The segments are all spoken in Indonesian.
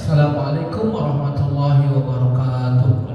Assalamualaikum warahmatullahi wabarakatuh.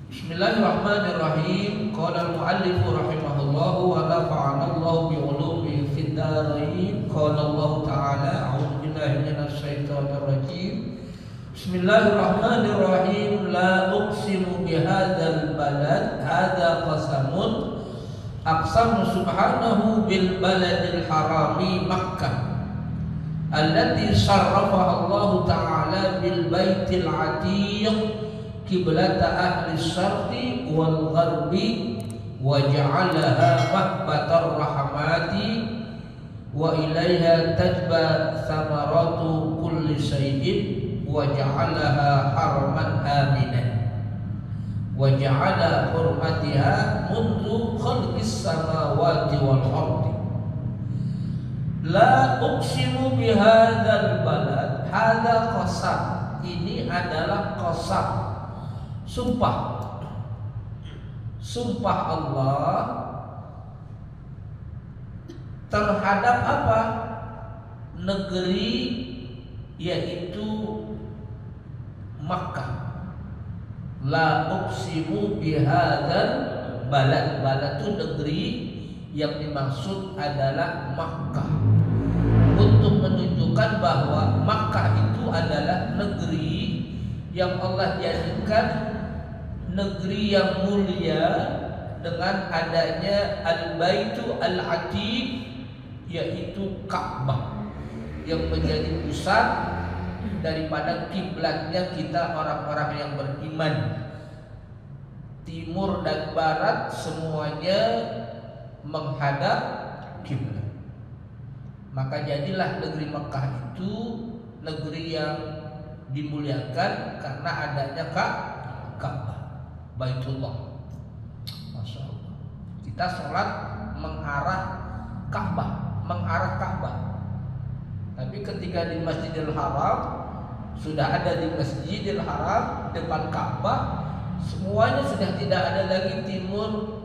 Bismillahirrahmanirrahim. Qala al-muallif rahimahullahu wa nafa'anallahu bi ulumihi fid dharain. Qala Allah ta'ala a'udzu billahi minasy syaithanir rajim. Bismillahirrahmanirrahim. La uqsimu bihadzal balad hadza qasamun aqsamu subhanahu bil baladil harami Makkah allati syarrafaha Allah Ta'ala bil baitil atiq qiblata ahli syarqi wal gharbi wa ja'alaha mahbatar rahmati wa ilaiha tajba samaratu kulli syai'in wa ja'alaha haraman aminan wa ja'ala hurmatiha mundu khalqis samawati wal ardi. La uqsimu bihadzal balad. Hadza qasam. Ini adalah qasam. Sumpah. Sumpah Allah terhadap apa? Negeri, yaitu Makkah. La uqsimu bihadzal balad. Balad itu negeri, yang dimaksud adalah Makkah, untuk menunjukkan bahwa Makkah itu adalah negeri yang Allah jadikan negeri yang mulia dengan adanya Al-Baitu Al-Atiq, yaitu Ka'bah, yang menjadi pusat daripada kiblatnya kita orang-orang yang beriman. Timur dan barat semuanya menghadap kiblat. Maka jadilah negeri Mekah itu negeri yang dimuliakan karena adanya Ka'bah, Baitullah. Masya Allah. Kita sholat mengarah Ka'bah. Tapi ketika di Masjidil Haram, sudah ada di Masjidil Haram depan Ka'bah, semuanya sudah tidak ada lagi timur,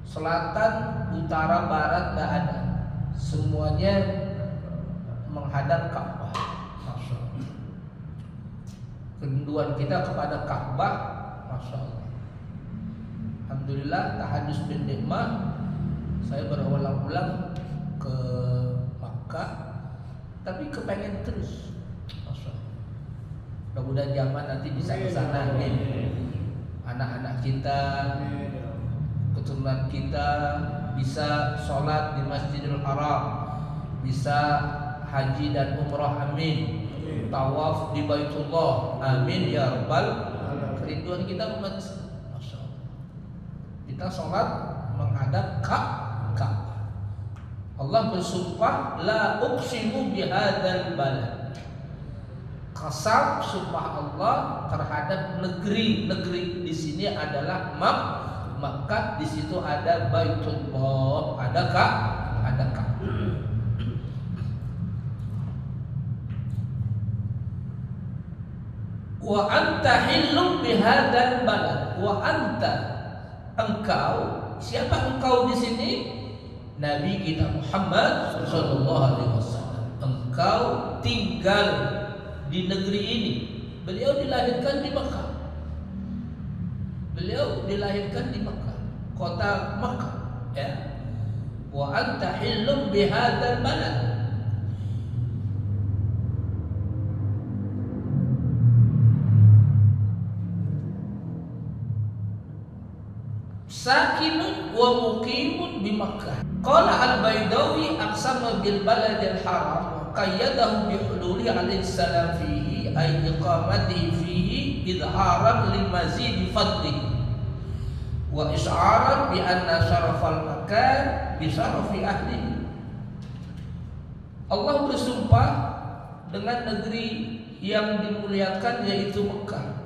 selatan, utara, barat, tidak ada. Semuanya menghadap Ka'bah. Masya Allah. Kerinduan kita kepada Ka'bah, Masya Allah. Alhamdulillah, tahadus bin nikmah, saya berulang-ulang ke Makkah, tapi kepengen terus. Masya Allah. Mudah-mudahan zaman nanti bisa ke sana, anak-anak kita, keturunan kita bisa sholat di Masjidil Haram, bisa haji dan umrah, amin. Tawaf di Baitullah, amin ya rabbal. Kerinduan kita umat, Masya Allah. Kita sholat menghadap Ka'bah. Allah bersumpah, la uqsimu bihadzal balad. Qasam, sumpah Allah terhadap negeri. Negeri di sini adalah Makkah, di situ ada Baitullah, ada Ka'bah. Wa anta hillum bihadzal balad. Wa anta, engkau, siapa engkau di sini? Nabi kita Muhammad sallallahu alaihi wasallam. Engkau tinggal di negeri ini. Beliau dilahirkan di Makkah. Beliau dilahirkan di Makkah, kota Makkah, ya. Wa anta hillum bihadzal balad. Sakinun wa muqimun bi Makkah. Qala al-Baidawi aqsama bil baladil haram wa qayyadahu bi hululi alaihi salam fihi ay iqamatihi fihi idharan li mazid fadlihi wa is'aran bi anna syarafal makan bi syarafi ahlihi. Allah bersumpah dengan negeri yang dimuliakan, yaitu Mekah,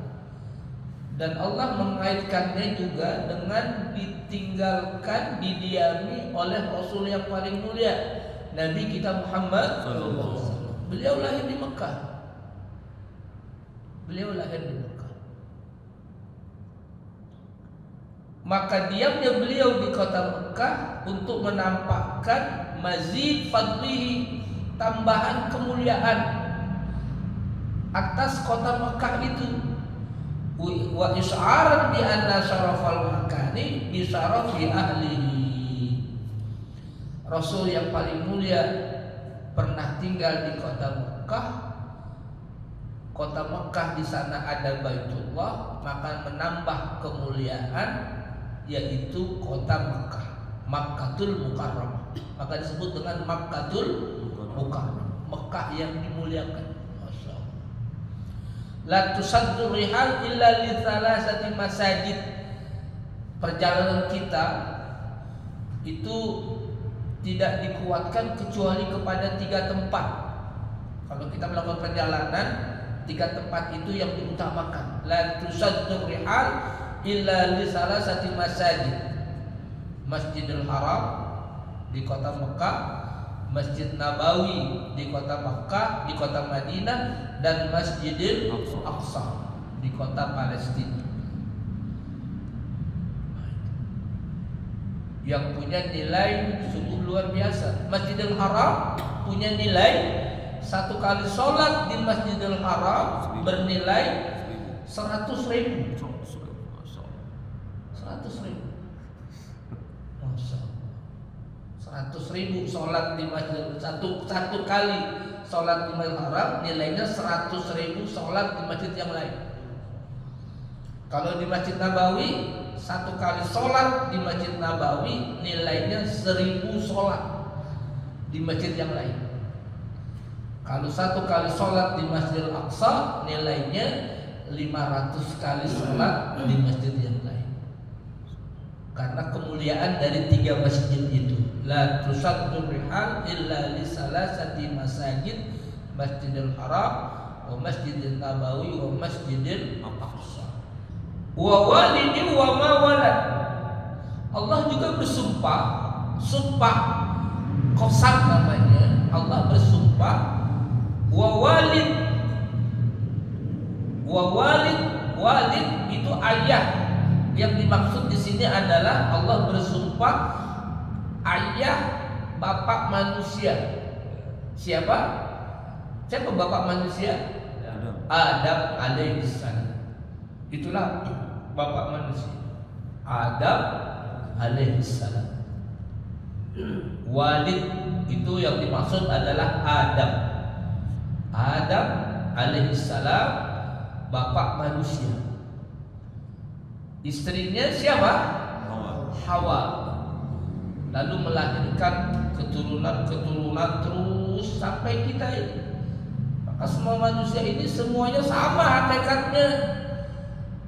dan Allah mengaitkannya juga dengan ditinggalkan, didiami oleh Rasul yang paling mulia, Nabi kita Muhammad sallallahu alaihi wasallam. Beliau lahir di Mekah. Maka diamnya beliau di kota Mekah untuk menampakkan mazid fadlihi, tambahan kemuliaan atas kota Mekah itu. Wa is'aran bi anna syarafal makani bi syarafi ahlihi. Rasul yang paling mulia pernah tinggal di kota Mekah. Kota Mekah di sana ada Baitullah, maka menambah kemuliaan yaitu kota Mekah, Makkatul Mukarramah. Maka disebut dengan Makkatul Mukarramah, Mekah yang dimuliakan. Masyaallah. La tusaddu rihal illa li thalathati masajid. Perjalanan kita itu tidak dikuatkan kecuali kepada 3 tempat. Kalau kita melakukan perjalanan, 3 tempat itu yang diutamakan. La tusaddu rihal illa li salasati masajid. Masjidil Haram di kota Mekah, Masjid Nabawi di kota Mekah, di kota Madinah, dan Masjidil Aqsa di kota Palestina. Yang punya nilai sungguh luar biasa. Masjidil Haram punya nilai, 1 kali sholat di Masjidil Haram bernilai 100.000. 100.000. 100.000 sholat di Masjidil, satu kali sholat di Masjidil Haram nilainya 100.000 sholat di masjid yang lain. Kalau di Masjid Nabawi, 1 kali sholat di Masjid Nabawi nilainya 1.000 sholat di masjid yang lain. Kalau 1 kali sholat di Masjidil Aqsa nilainya 500 kali sholat di masjid yang lain. Karena kemuliaan dari 3 masjid itu. La tusaddu rihal illa li salasati masajid, Masjidil Haram, wa Masjidil Nabawi, wa Masjidil Aqsa. Wa walidi wa ma walad. Allah juga bersumpah, sumpah qasam namanya. Allah bersumpah wa walid. Wa walid, walid itu ayah. Yang dimaksud di sini adalah Allah bersumpah ayah bapak manusia. Siapa? Siapa bapak manusia? Adam alaihissalam. Itulah bapak manusia, Adam alaihissalam. Walid itu yang dimaksud adalah Adam. Adam alaihissalam bapak manusia. Istrinya siapa? Hawa. Lalu melahirkan keturunan terus sampai kita ini. Maka semua manusia ini semuanya sama hakikatnya.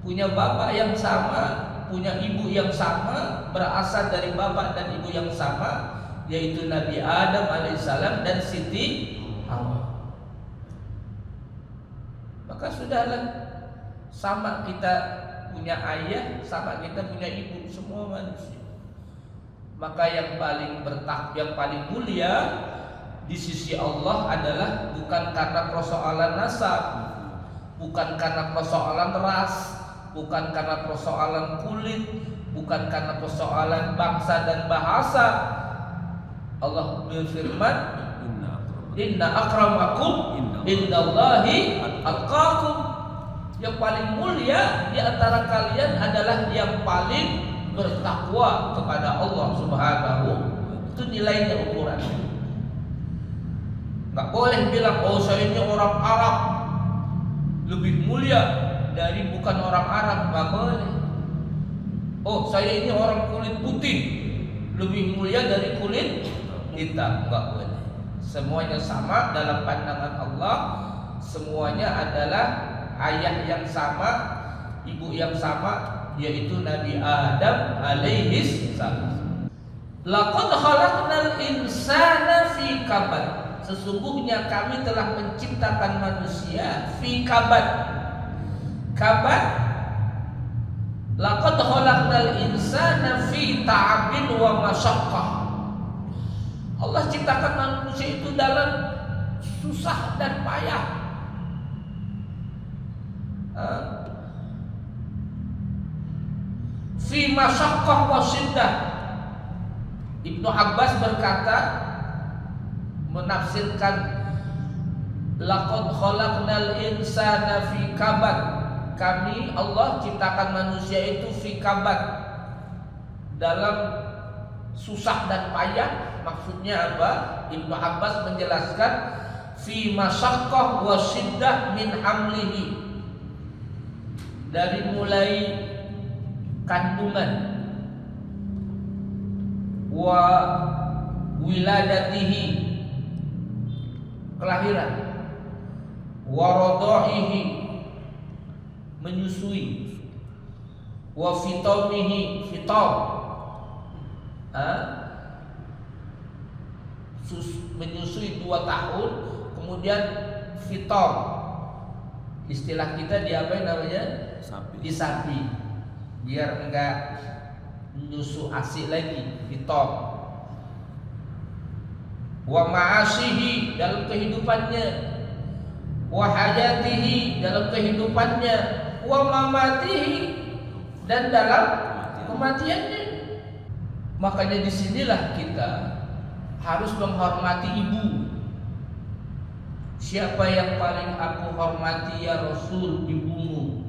Punya bapak yang sama, punya ibu yang sama, berasal dari bapak dan ibu yang sama, yaitu Nabi Adam alaihissalam dan Siti Hawa. Maka sudahlah, sama kita punya ayah, sama kita punya ibu, semua manusia. Maka yang paling mulia di sisi Allah adalah bukan karena persoalan nasab, bukan karena persoalan ras, bukan karena persoalan kulit, bukan karena persoalan bangsa dan bahasa. Allah berfirman, Inna akramakum indallahi atqakum. Yang paling mulia di antara kalian adalah yang paling bertakwa kepada Allah Subhanahu. Itu nilainya, ukuran. Nggak boleh bilang, oh saya ini orang Arab lebih mulia dari bukan orang Arab. Nggak boleh. Oh saya ini orang kulit putih lebih mulia dari kulit hitam. Nggak boleh. Semuanya sama dalam pandangan Allah. Semuanya adalah ayah yang sama, ibu yang sama, yaitu Nabi Adam alaihis salam. Laqad khalaqnal insana fi kabad. Sesungguhnya kami telah menciptakan manusia fi kabad. Kabad. Laqad khalaqnal insana fi ta'abin wa masyaqqah. Allah ciptakan manusia itu dalam susah dan payah. Fi masyaqqah wa syiddah. Ibnu Abbas berkata, menafsirkan Laqad khalaqnal insana fi kabad. Kami Allah ciptakan manusia itu fi kabad, dalam susah dan payah. Maksudnya apa? Ibnu Abbas menjelaskan fi masyaqqah wa syiddah min hamlihi, dari mulai kandungan, wa wiladatihi, kelahiran, wa radaihi, menyusui, wa fitamihi, fitam, menyusui 2 tahun, kemudian fitam, istilah kita di apa namanya? Di sapi, biar enggak menyusu ASI lagi, fitam. Wa ma'asyihi, dalam kehidupannya, wa hayatihi, dalam kehidupannya, wa mamatihi, dan dalam kematiannya. Makanya disinilah kita harus menghormati ibu. Siapa yang paling aku hormati ya Rasul? Ibumu.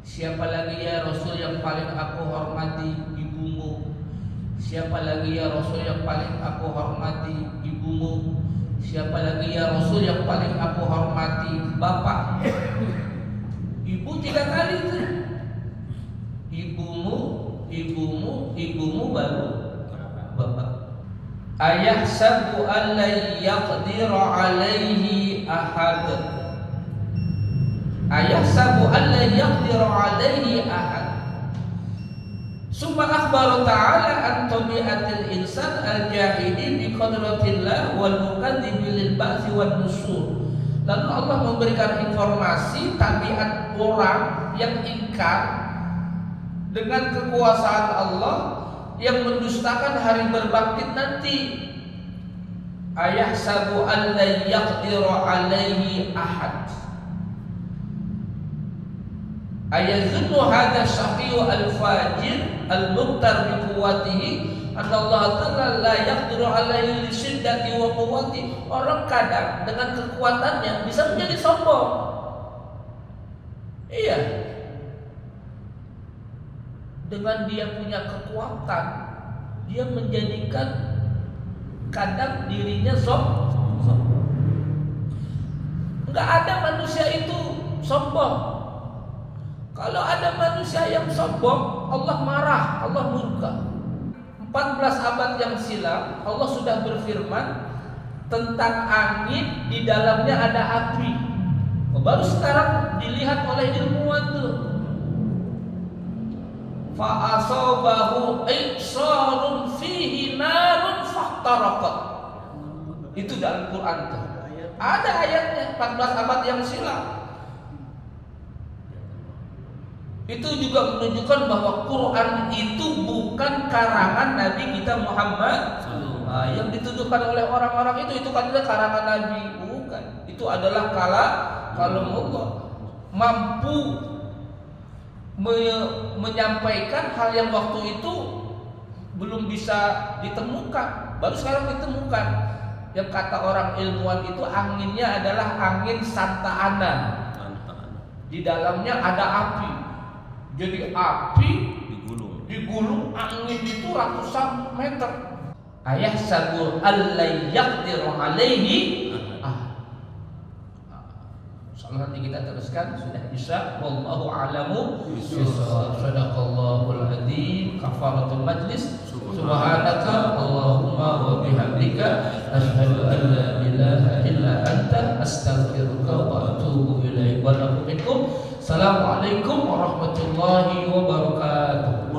Siapa lagi ya Rasul yang paling aku hormati? Ibumu. Siapa lagi ya Rasul yang paling aku hormati? Ibumu. Siapa lagi ya Rasul yang paling aku hormati? Bapak. Ibu 3 kali itu. Ibumu, ibumu, ibumu, baru bapak. Ayahsabu an la yaqdiru alaihi ahad. Ayahsabu an la yaqdiru alaihi ahad. Summa akhbara ta'ala an tabi'atil insan al-jahili bi qadratillah wal mukadzibi lil ba'tsi wan nusur. Lalu Allah memberikan informasi tabiat orang yang ingkar dengan kekuasaan Allah, yang mendustakan hari berbangkit nanti. Ayahsabu an la yaqdiru alaihi ahad. Ayazunnu hadha syaqiyyu al-fajir al-mubtar bi quwwatihi anna Allah ta'ala la yaqdiru alaihi li syiddati wa quwwati. Orang kadang dengan kekuatannya bisa menjadi sombong. Iya, dengan dia punya kekuatan, dia menjadikan kadang dirinya sombong. Enggak ada manusia itu sombong. Kalau ada manusia yang sombong, Allah marah, Allah murka. 14 abad yang silam Allah sudah berfirman tentang angin, di dalamnya ada api. Baru sekarang dilihat oleh ilmuwan tuh. Fa asabahu iksarun fihi narun fahtarakat. Itu dalam Quran tuh. Ada ayatnya 14 abad yang silam. Itu juga menunjukkan bahwa Quran itu bukan karangan Nabi kita Muhammad. Yang dituduhkan oleh orang-orang itu adalah karangan Nabi, bukan. Itu adalah kalam Allah. Mampu menyampaikan hal yang waktu itu belum bisa ditemukan, baru sekarang ditemukan. Yang kata orang ilmuwan itu anginnya adalah angin Santa Ana. Di dalamnya ada api. Jadi api digulung angin itu ratusan meter. Ayahsabu alla yaqdiru alaihi. Insyaallah nanti kita teruskan, sudah isya. Wallahu a'lamu bishawab. Shadaqallahul adzim. Kafaratul majlis. Subhanaka Allahumma wa bihamdika asyhadu an la ilaha illa anta astaghfiruka wa atubu ilaik. Wa lakum minkum. Assalamualaikum warahmatullahi wabarakatuh.